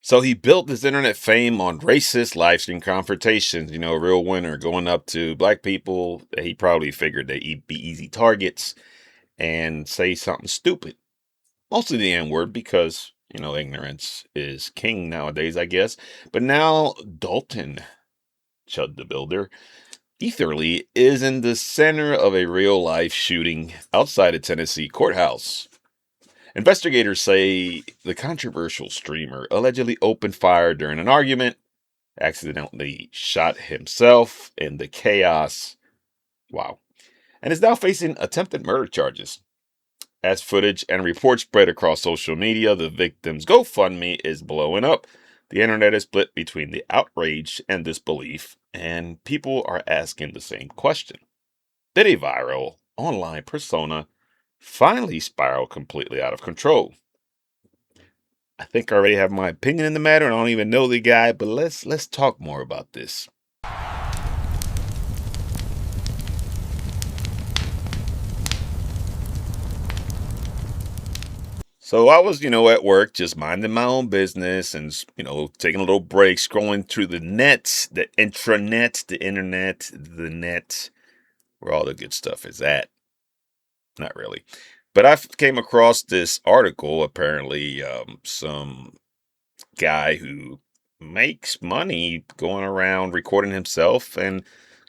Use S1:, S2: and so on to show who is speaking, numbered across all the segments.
S1: So he built his internet fame on racist live stream confrontations. A real winner going up to black people that he probably figured they'd be easy targets and say something stupid. Mostly the N word because, ignorance is king nowadays, I guess. But now Dalton, Chud the Builder, Eatherly is in the center of a real life shooting outside a Tennessee courthouse. Investigators say the controversial streamer allegedly opened fire during an argument, accidentally shot himself in the chaos. Wow. And is now facing attempted murder charges. As footage and reports spread across social media, the victim's GoFundMe is blowing up. The internet is split between the outrage and disbelief, and people are asking the same question. Did a viral online persona finally spiral completely out of control? I think I already have my opinion in the matter, and I don't even know the guy, but let's talk more about this. So I was, at work, just minding my own business and, taking a little break, scrolling through the net, the intranet, the internet, the net, where all the good stuff is at. Not really. But I came across this article, apparently, some guy who makes money going around recording himself and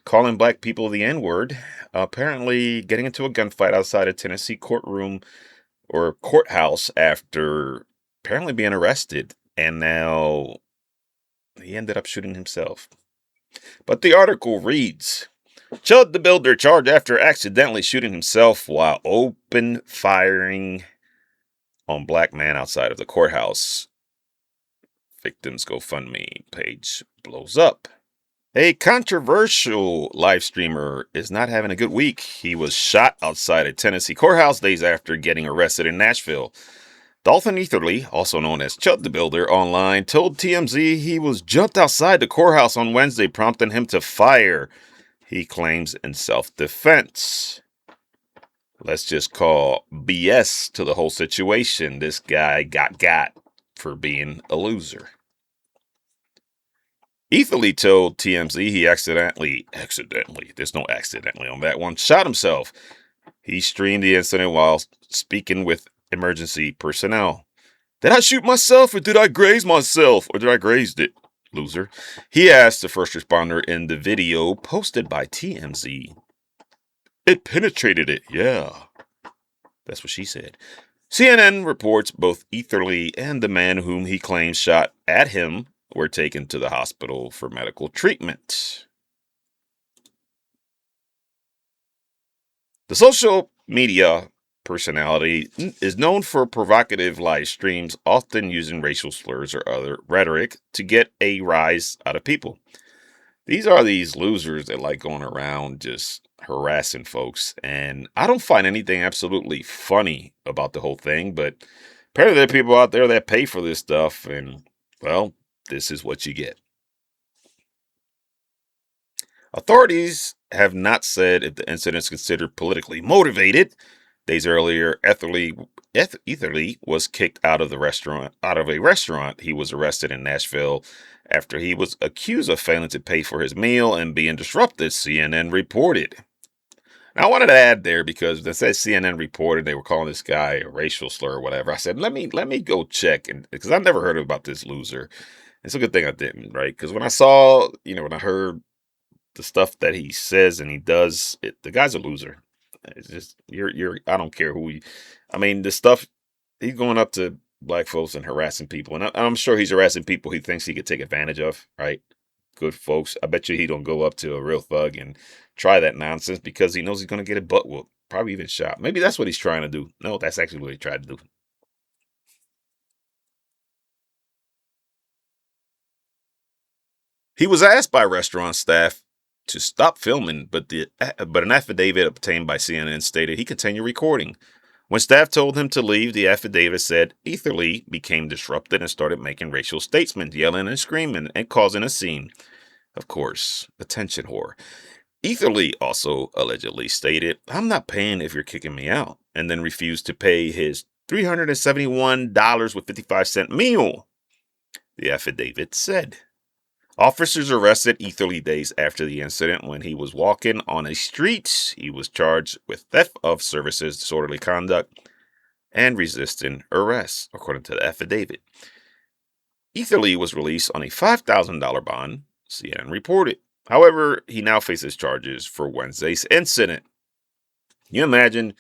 S1: calling black people the N-word, apparently getting into a gunfight outside a Tennessee courtroom or courthouse after apparently being arrested, and now he ended up shooting himself. But the article reads, Chud the Builder charged after accidentally shooting himself while open firing on black man outside of the courthouse. Victims GoFundMe page blows up. A controversial live streamer is not having a good week. He was shot outside a Tennessee courthouse days after getting arrested in Nashville. Dalton Eatherly, also known as Chud the Builder online, told TMZ he was jumped outside the courthouse on Wednesday, prompting him to fire, he claims, in self-defense. Let's just call BS to the whole situation. This guy got for being a loser. Eatherly told TMZ he accidentally, there's no accidentally on that one, shot himself. He streamed the incident while speaking with emergency personnel. Did I shoot myself or did I graze myself or did I graze it? Loser. He asked the first responder in the video posted by TMZ. It penetrated it, yeah. That's what she said. CNN reports both Eatherly and the man whom he claims shot at him were taken to the hospital for medical treatment. The social media personality is known for provocative live streams, often using racial slurs or other rhetoric to get a rise out of people. These are these losers that like going around just harassing folks, and I don't find anything absolutely funny about the whole thing, but apparently there are people out there that pay for this stuff, and, well, this is what you get. Authorities have not said if the incident is considered politically motivated. Days earlier, Eatherly was kicked out of a restaurant. He was arrested in Nashville after he was accused of failing to pay for his meal and being disrupted, CNN reported. Now, I wanted to add there because it says CNN reported they were calling this guy a racial slur or whatever. I said, let me go check, and because I've never heard about this loser. It's a good thing I didn't, right? Because when I saw, when I heard the stuff that he says and he does, the guy's a loser. It's just I don't care who the stuff he's going up to black folks and harassing people, and I'm sure he's harassing people he thinks he could take advantage of, right? Good folks. I bet you he don't go up to a real thug and try that nonsense because he knows he's going to get a butt whoop, probably even shot. Maybe that's what he's trying to do. No, that's actually what he tried to do. He was asked by restaurant staff to stop filming, but an affidavit obtained by CNN stated he continued recording. When staff told him to leave, the affidavit said Eatherly became disrupted and started making racial statements, yelling and screaming and causing a scene. Of course, attention whore. Eatherly also allegedly stated, I'm not paying if you're kicking me out, and then refused to pay his $371.55 meal. The affidavit said. Officers arrested Eatherly days after the incident when he was walking on a street. He was charged with theft of services, disorderly conduct, and resisting arrest, according to the affidavit. Eatherly was released on a $5,000 bond, CNN reported. However, he now faces charges for Wednesday's incident. Can you imagine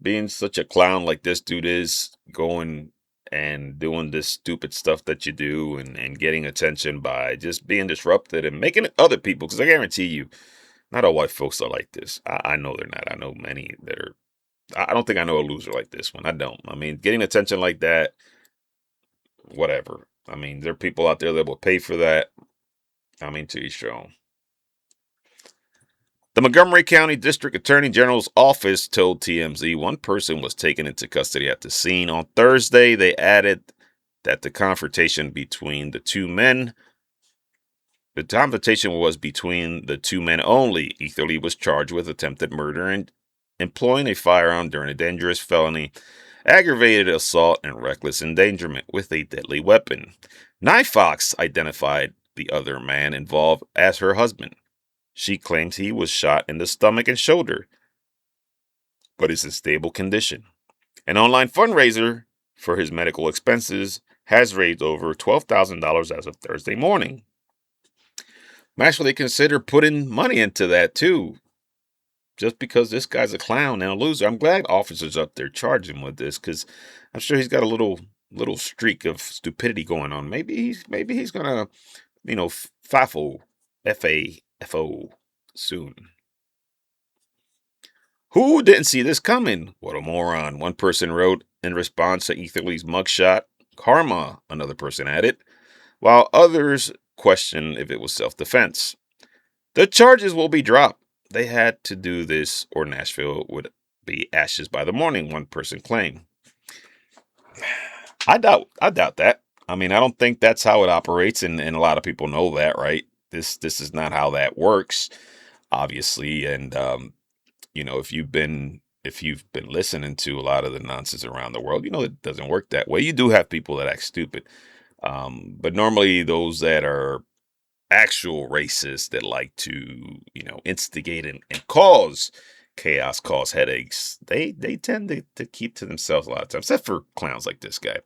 S1: being such a clown like this dude is, going and doing this stupid stuff that you do, and getting attention by just being disrupted and making other people, because I guarantee you, not all white folks are like this. I know they're not. I know many that are. I don't think I know a loser like this one. I don't. I mean, getting attention like that, whatever. I mean, there are people out there that will pay for that. I mean, to each their own. The Montgomery County District Attorney General's office told TMZ one person was taken into custody at the scene. On Thursday, they added that the confrontation was between the two men only. Eatherly was charged with attempted murder and employing a firearm during a dangerous felony, aggravated assault, and reckless endangerment with a deadly weapon. Knife Fox identified the other man involved as her husband. She claims he was shot in the stomach and shoulder, but is in stable condition. An online fundraiser for his medical expenses has raised over $12,000 as of Thursday morning. I'm actually consider putting money into that too, just because this guy's a clown and a loser. I'm glad officers up there charge him with this, because I'm sure he's got a little streak of stupidity going on. Maybe he's gonna, FAFO, FAFO soon. Who didn't see this coming? What a moron, one person wrote in response to Eatherly's mugshot. Karma, another person added, while others questioned if it was self-defense. The charges will be dropped. They had to do this or Nashville would be ashes by the morning, one person claimed. I doubt that. I mean, I don't think that's how it operates, and a lot of people know that, right? This is not how that works, obviously. And if you've been listening to a lot of the nonsense around the world, it doesn't work that way. You do have people that act stupid, but normally those that are actual racists that like to, instigate and cause chaos, cause headaches, they tend to keep to themselves a lot of times, except for clowns like this guy.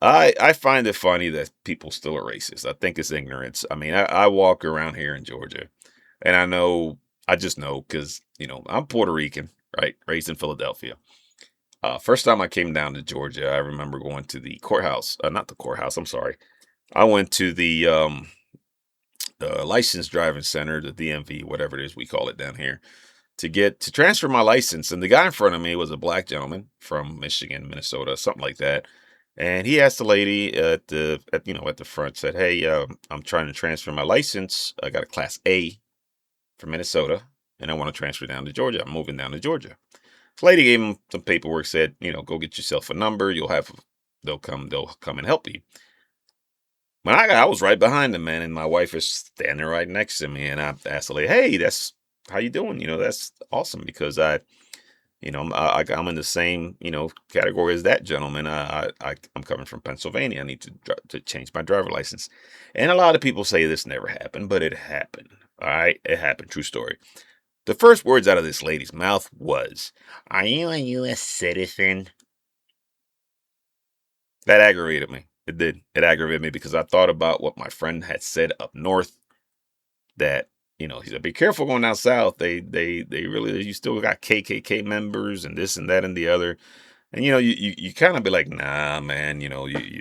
S1: I find it funny that people still are racist. I think it's ignorance. I mean, I walk around here in Georgia, and I just know because, I'm Puerto Rican, right? Raised in Philadelphia. First time I came down to Georgia, I remember going to the courthouse. Not the courthouse, I'm sorry. I went to the licensed driving center, the DMV, whatever it is we call it down here, to transfer my license. And the guy in front of me was a black gentleman from Michigan, Minnesota, something like that. And he asked the lady at the front, said, "Hey, I'm trying to transfer my license. I got a Class A from Minnesota, and I want to transfer down to Georgia. I'm moving down to Georgia." The lady gave him some paperwork, said, "Go get yourself a number. They'll come and help you." When I was right behind him, man, and my wife is standing right next to me, and I asked the lady, "Hey, that's how you doing? That's awesome, because I'm in the same category as that gentleman. I'm coming from Pennsylvania. I need to change my driver license." And a lot of people say this never happened, but it happened. All right, it happened. True story. The first words out of this lady's mouth was, "Are you a U.S. citizen?" That aggravated me. It did. It aggravated me because I thought about what my friend had said up north, that, he said, "Be careful going down south. They really, you still got KKK members and this and that and the other." And, you kind of be like, "Nah, man,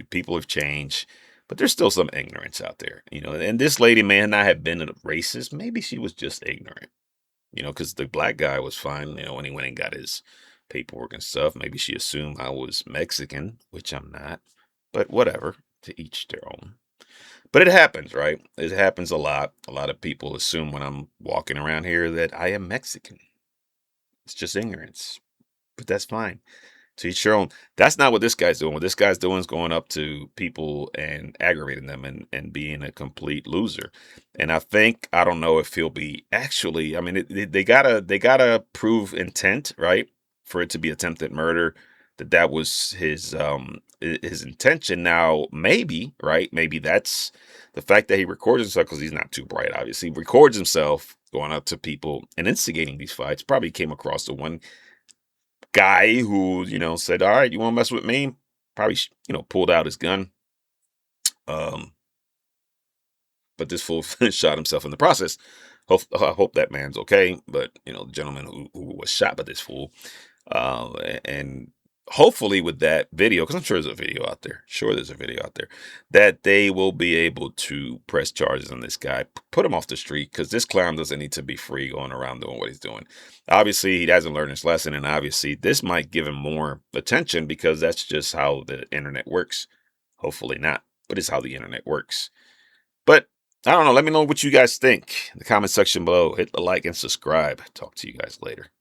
S1: people have changed." But there's still some ignorance out there, and this lady may not have been a racist. Maybe she was just ignorant, because the black guy was fine, when he went and got his paperwork and stuff. Maybe she assumed I was Mexican, which I'm not, but whatever, to each their own. But it happens, right? It happens a lot. A lot of people assume when I'm walking around here that I am Mexican. It's just ignorance, but that's fine. To each your own. That's not what this guy's doing. What this guy's doing is going up to people and aggravating them, and being a complete loser. And I don't know if he'll be actually, I mean, they gotta prove intent, right? For it to be attempted murder, that was his intention. Now, maybe, right? Maybe that's the fact that he records himself, because he's not too bright, obviously. He records himself going up to people and instigating these fights. Probably came across the one guy who, said, all right, you want to mess with me? Probably, pulled out his gun. But this fool shot himself in the process. I hope that man's okay. But, the gentleman who was shot by this fool. And hopefully with that video, because I'm sure there's a video out there. That they will be able to press charges on this guy, put him off the street, because this clown doesn't need to be free going around doing what he's doing. Obviously, he hasn't learned his lesson, and obviously this might give him more attention, because that's just how the internet works. Hopefully not, but it's how the internet works. But I don't know. Let me know what you guys think in the comment section below. Hit the like and subscribe. Talk to you guys later.